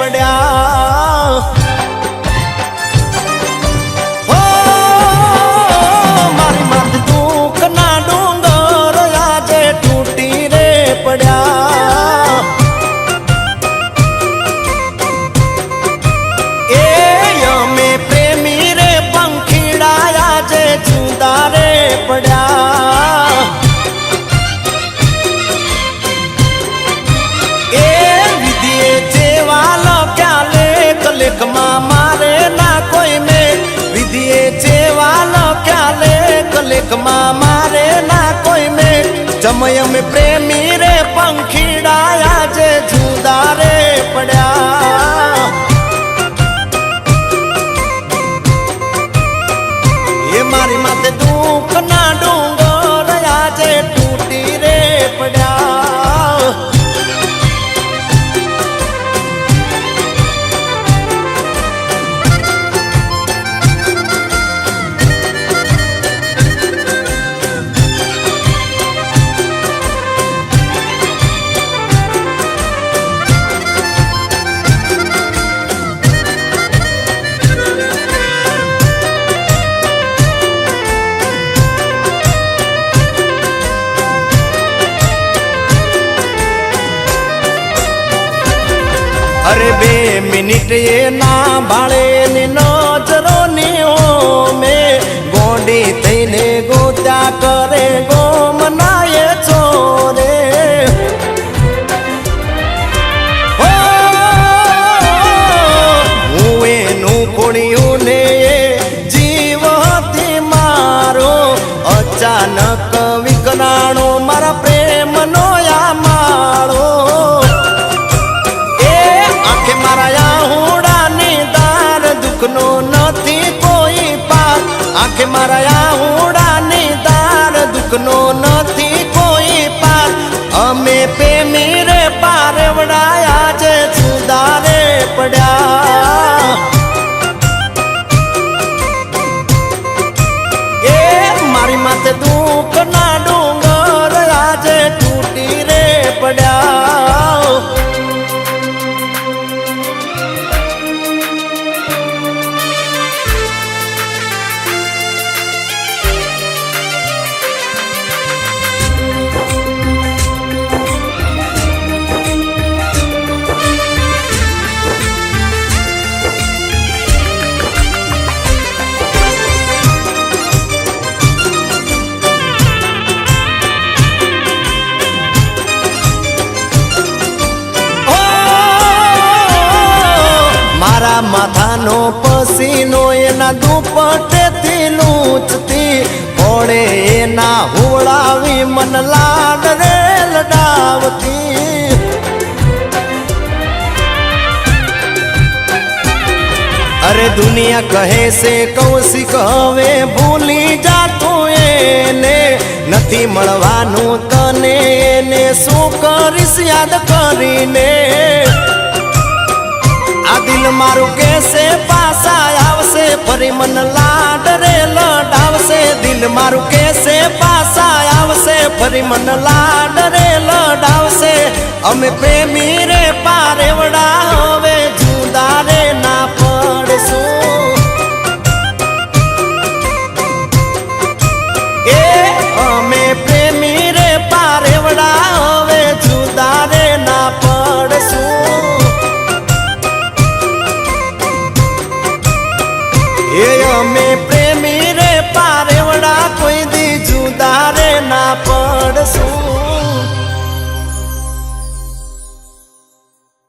પડ્યા હો મારી માથે દુઃખના ડુંગર આજે તૂટી રે પડ્યા એ અમે પ્રેમી રે પંખીડા આજે જુદા રે પડ્યા એ વિધિએ જેવા લખ્યા લેખમાં મારે ના કોઈ મેં વિધિએ જેવા લખ્યા લેખમાં મારે ના કોઈ મેં જમય અમે પ્રેમી રે પંખીડા આજે જુદા રે પડ્યા એ મારી માથે દુઃખના ડુંગર આજે તૂટી રે પડ્યા अरे 2 मिनिट ये ना भाड़े ने नजरो ने में गोडी थईने गोत्या करे गो मनाए छोरे हो हुए नु कोड़ियों ने जीव हती मारो अचानक विकराणो मारा प्रेम नो या मारो નો નથી કોઈ પાર આંખે મારા આહુડાની દાર દુઃખનો નથી કોઈ પાર અમે પ્રેમી રે પારવડાયા જે જુદા રે પડ્યા એ મારી માથે દુઃખના ડુંગર આજે તૂટી રે પડ્યા માથાનો પસીનો એના દુપટ્ટેથી લૂંચતી ઘોડે એના હોળાવી મન લાડ રે લડાવતી અરે દુનિયા કહે છે કૌશિક હવે ભૂલી જાતું એને નથી મળવાનું તને એને શું કરીશ યાદ કરીને આ દિલ મારું કેસે પાસા આવશે ફરી મન લાડ રે લડાવશે દિલ મારું કેસે પાસા આવશે ફરી મન લાડ રે લડાવશે અમે પ્રેમી